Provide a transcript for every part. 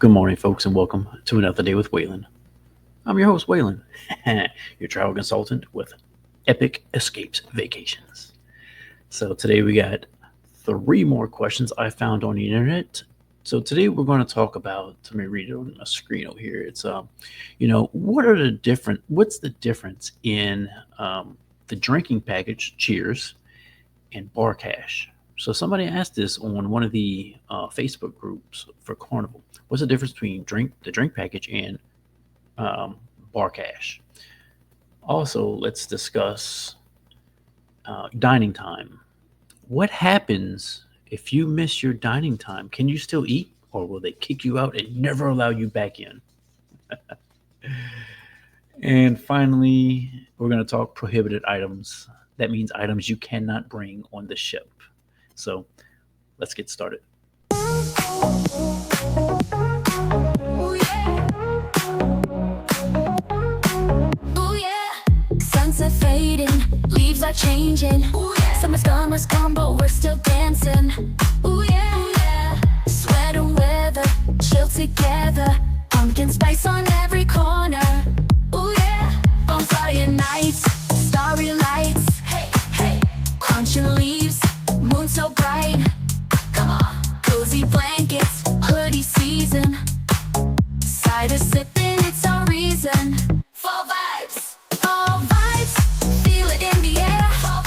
Good morning, folks, and welcome to Another Day with Waylon. I'm your host, Waylon, your travel consultant with Epic Escapes Vacations. So today we got three more questions I found on the internet. So today we're going to talk about. Let me read it on a screen over here. What's the difference in the drinking package, Cheers, and bar cash? So somebody asked this on one of the Facebook groups for Carnival. What's the difference between the drink package and um, bar cash? Also, let's discuss dining time. What happens if you miss your dining time? Can you still eat, or will they kick you out and never allow you back in? And finally, we're going to talk prohibited items. That means items you cannot bring on the ship. So let's get started. Ooh yeah, ooh yeah. Sunset fading, leaves are changing. Ooh yeah. Summer's gone, but we're still dancing. Ooh yeah, ooh yeah. Sweater weather, chill together. Pumpkin spice on every corner. Ooh yeah. Bonfire nights, starry lights. Hey, hey. Crunching leaves, moon so bright. Come on, cozy blankets, hoodie season. Cider sipping, it's our reason. Fall vibes, all vibes. Feel it in the air. Fall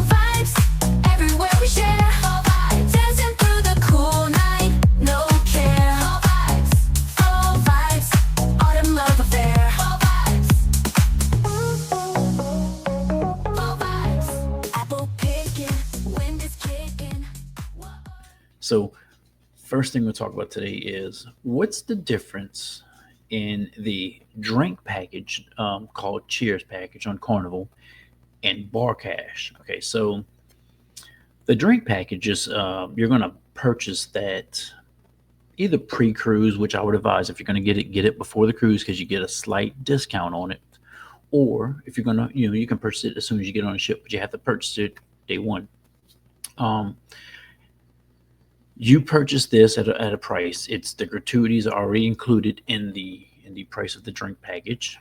vibes, everywhere we share. Fall vibes, dancing through the cool night, no care. Fall vibes, autumn love affair. Fall vibes, apple picking, wind is kicking. Whoa. So, first thing we'll talk about today is what's the difference in the drink package called Cheers package on Carnival and bar cash. Okay, so the drink package is you're going to purchase that either pre-cruise, which I would advise if you're going to get it before the cruise because you get a slight discount on it, or if you're going to, you can purchase it as soon as you get on the ship, but you have to purchase it day one. Um, you purchase this at a price. It's the gratuities are already included in the price of the drink package.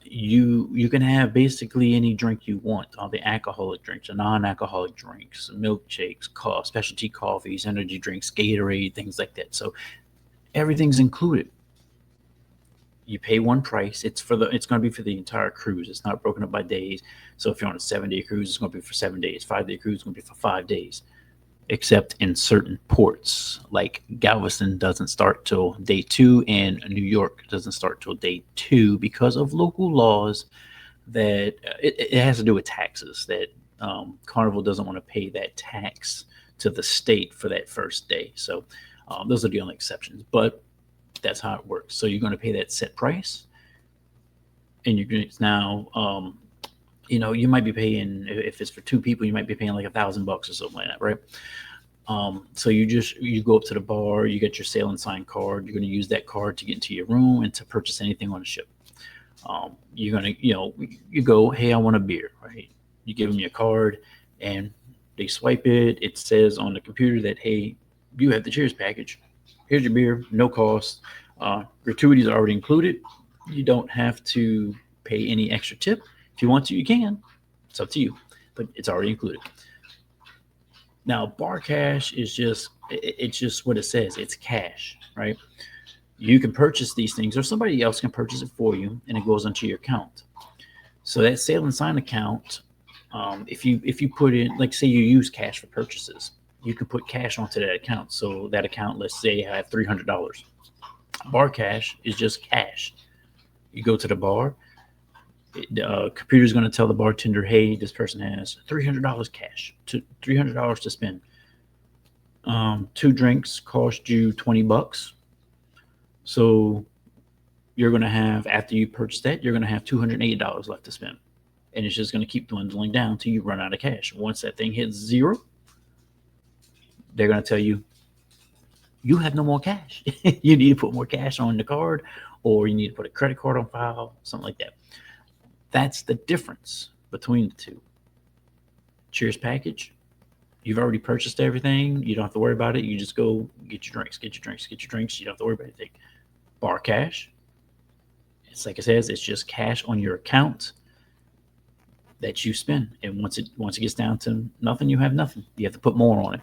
You can have basically any drink you want, all the alcoholic drinks, or non-alcoholic drinks, milkshakes, specialty coffees, energy drinks, Gatorade, things like that. So everything's included. You pay one price. It's going to be for the entire cruise. It's not broken up by days. So if you're on a 7-day cruise, it's going to be for 7 days. 5-day cruise is going to be for 5 days, except in certain ports. Like Galveston doesn't start till day two, and New York doesn't start till day two because of local laws that it has to do with taxes. That Carnival doesn't want to pay that tax to the state for that first day. So those are the only exceptions, but that's how it works. So you're going to pay that set price, and you're going to now. You might be paying, if it's for two people, you might be paying like $1,000 or something like that, right? So you go up to the bar, you get your sail and sign card. You're going to use that card to get into your room and to purchase anything on the ship. You're going to, you go, hey, I want a beer, right? You give them your card, and they swipe it. It says on the computer that, hey, you have the Cheers package. Here's your beer, no cost. Gratuities are already included. You don't have to pay any extra tip. If you want to, you can. It's up to you, but it's already included. Now, bar cash is it's just what it says. It's cash, right? You can purchase these things, or somebody else can purchase it for you, and it goes into your account. So that sale and sign account, if you put in, like, say you use cash for purchases, you can put cash onto that account. So that account, let's say, I have $300. Bar cash is just cash. You go to the bar. The computer is going to tell the bartender, hey, this person has $300 cash, $300 to spend. Two drinks cost you $20. So you're going to have, after you purchase that, you're going to have $280 left to spend. And it's just going to keep dwindling down until you run out of cash. Once that thing hits zero, they're going to tell you, you have no more cash. You need to put more cash on the card, or you need to put a credit card on file, something like that. That's the difference between the two. Cheers package, You've already purchased everything. You don't have to worry about it. You just go get your drinks, get your drinks, get your drinks. You don't have to worry about anything. Bar cash. It's like it says, it's just cash on your account that you spend. And once it gets down to nothing, you have nothing. You have to put more on it.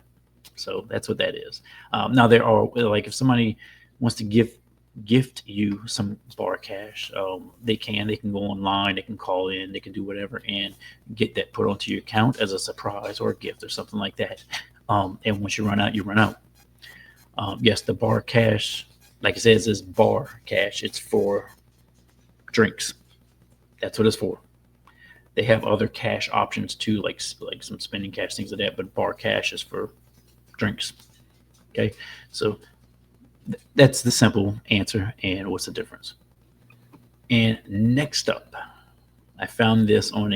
So that's what that is. Now there are, like, if somebody wants to gift you some bar cash, they can go online, they can call in, they can do whatever and get that put onto your account as a surprise or a gift or something like that. And once you run out, you run out. Yes, the bar cash, like it says, is bar cash. It's for drinks. That's what it's for. They have other cash options too, like some spending cash, things like that. But bar cash is for drinks. Okay, so that's the simple answer. And what's the difference? And next up, I found this on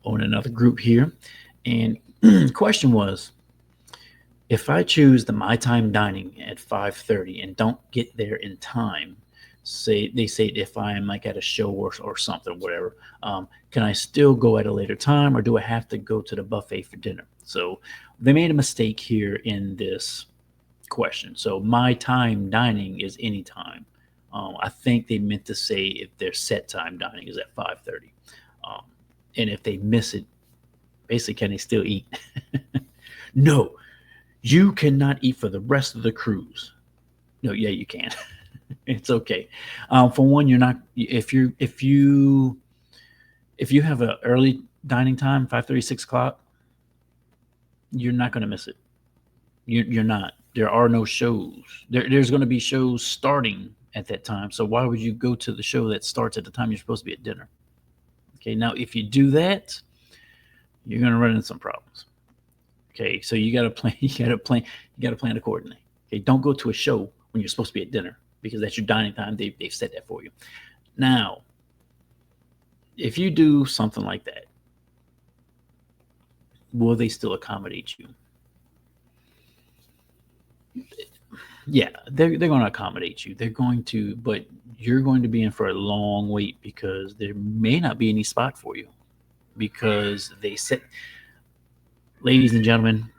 another group here, and the question was, if I choose the my time dining at 5:30 and don't get there in time, say if I am like at a show or something, whatever, can I still go at a later time, or do I have to go to the buffet for dinner? So they made a mistake here in this question. So my time dining is anytime. I think they meant to say if their set time dining is at 5:30, um, and if they miss it, basically, can they still eat? No, you cannot eat for the rest of the cruise. No, yeah, you can. It's okay. For one, you're not if you have an early dining time, 5:30, 6 o'clock, you're not going to miss it. You're not. There are no shows. There's going to be shows starting at that time. So why would you go to the show that starts at the time you're supposed to be at dinner? Okay, now if you do that, you're going to run into some problems. Okay, so you got to plan. You got to plan accordingly. Okay, don't go to a show when you're supposed to be at dinner, because that's your dining time. They've set that for you. Now, if you do something like that, will they still accommodate you? Yeah, they're going to accommodate you. They're going to, but you're going to be in for a long wait, because there may not be any spot for you, because they set, ladies and gentlemen,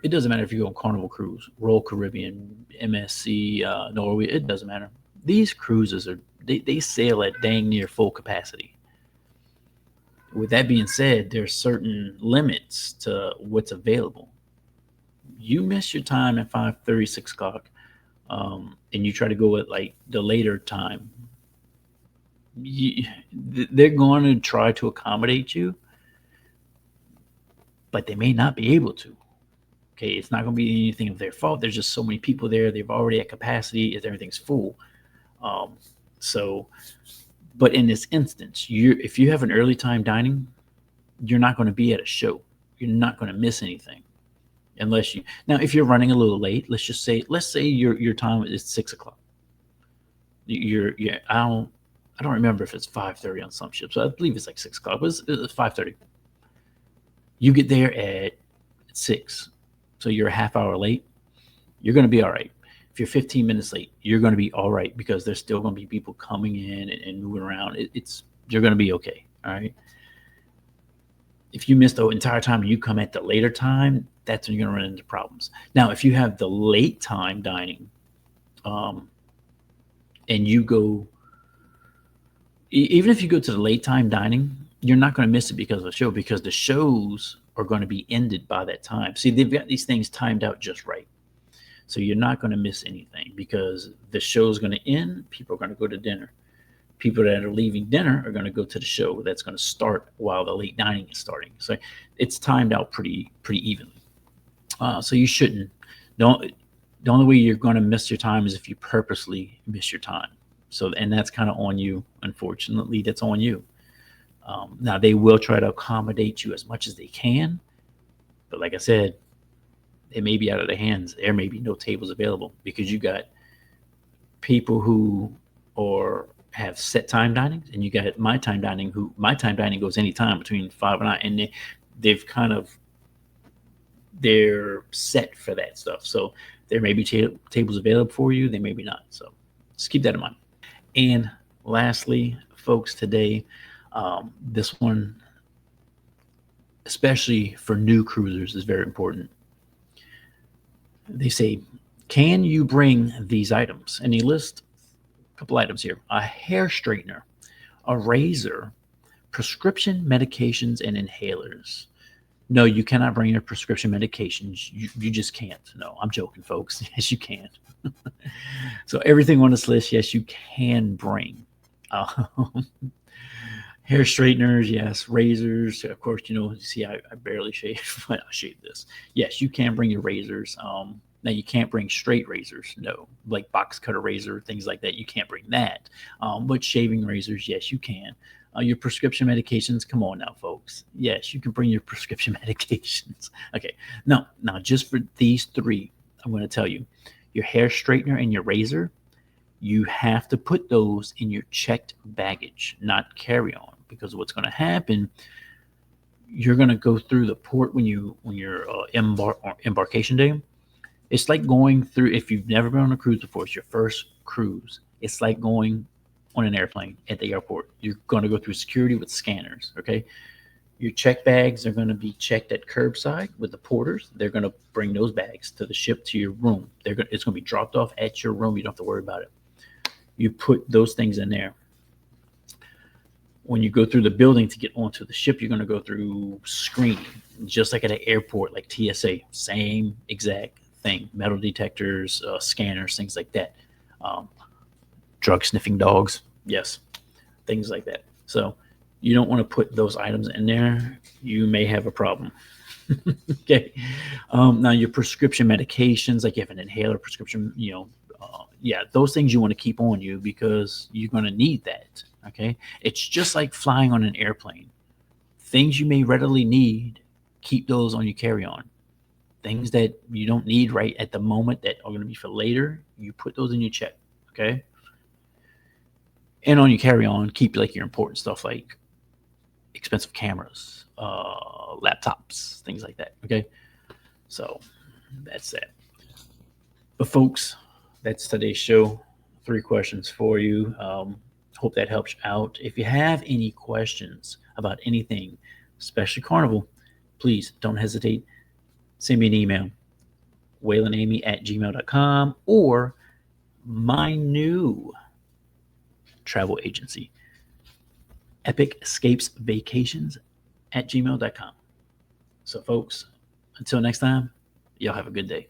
it doesn't matter if you go on Carnival Cruise, Royal Caribbean, MSC, Norway, it doesn't matter. These cruises they sail at dang near full capacity. With that being said, there's certain limits to what's available. You miss your time at 5:30, 6 o'clock, and you try to go at like the later time, they're going to try to accommodate you, but they may not be able to. Okay, it's not going to be anything of their fault. There's just so many people there. They've already at capacity. Everything's full. Um, so, but in this instance, if you have an early time dining, you're not going to be at a show. You're not going to miss anything, unless you. Now, if you're running a little late, let's say your time is 6 o'clock. I don't remember if it's 5:30 on some ships. I believe it's like 6 o'clock. But it's 5:30. You get there at 6, so you're a half hour late. You're going to be all right. If you're 15 minutes late, you're going to be all right, because there's still going to be people coming in and moving around. You're going to be okay. All right. If you miss the entire time and you come at the later time, that's when you're going to run into problems. Now, if you have the late time dining, and you go, even if you go to the late time dining, you're not going to miss it because of the show, because the shows are going to be ended by that time. See, they've got these things timed out just right. So you're not going to miss anything, because the show is going to end. People are going to go to dinner. People that are leaving dinner are going to go to the show that's going to start while the late dining is starting. So it's timed out pretty evenly. So you shouldn't. Don't. The only way you're going to miss your time is if you purposely miss your time. So, and that's kind of on you. Unfortunately, that's on you. Now they will try to accommodate you as much as they can, but like I said, it may be out of their hands. There may be no tables available, because you got people who have set time dinings, and you got my time dining, who my time dining goes anytime between 5 and 9, and they're set for that stuff. So there may be tables available for you. They may be not. So just keep that in mind. And lastly, folks, today, this one, especially for new cruisers, is very important. They say, can you bring these items? And they list a couple items here: a hair straightener, a razor, prescription medications, and inhalers. No, you cannot bring your prescription medications. You just can't. No, I'm joking, folks. Yes, you can. So everything on this list, yes, you can bring. Um, hair straighteners, yes. Razors, of course. You see, I barely shave, but I shave this. Yes, you can bring your razors. Now you can't bring straight razors, no, like box cutter razor, things like that. You can't bring that. But shaving razors, yes, you can. Your prescription medications, come on now, folks. Yes, you can bring your prescription medications. Okay, now just for these three, I'm going to tell you, your hair straightener and your razor, you have to put those in your checked baggage, not carry on, because what's going to happen, you're going to go through the port when you're embarkation day. It's like going through, if you've never been on a cruise before, it's your first cruise. It's like going on an airplane at the airport. You're going to go through security with scanners, okay? Your check bags are going to be checked at curbside with the porters. They're going to bring those bags to the ship to your room. It's going to be dropped off at your room. You don't have to worry about it. You put those things in there. When you go through the building to get onto the ship, you're going to go through screening, just like at an airport, like TSA. Same exact thing. Metal detectors, scanners, things like that. Drug sniffing dogs, yes, things like that. So you don't want to put those items in there. You may have a problem. Okay. Now your prescription medications, like you have an inhaler prescription, those things you want to keep on you because you're going to need that. Okay. It's just like flying on an airplane. Things you may readily need, keep those on your carry-on. Things that you don't need right at the moment that are going to be for later, you put those in your check. Okay. And on your carry-on, keep like your important stuff like expensive cameras, laptops, things like that. Okay. So that's that. But folks, that's today's show. 3 questions for you. Hope that helps out. If you have any questions about anything, especially Carnival, please don't hesitate. Send me an email, waylonamy@gmail.com, or my new travel agency, epicescapesvacations@gmail.com. So folks, until next time, y'all have a good day.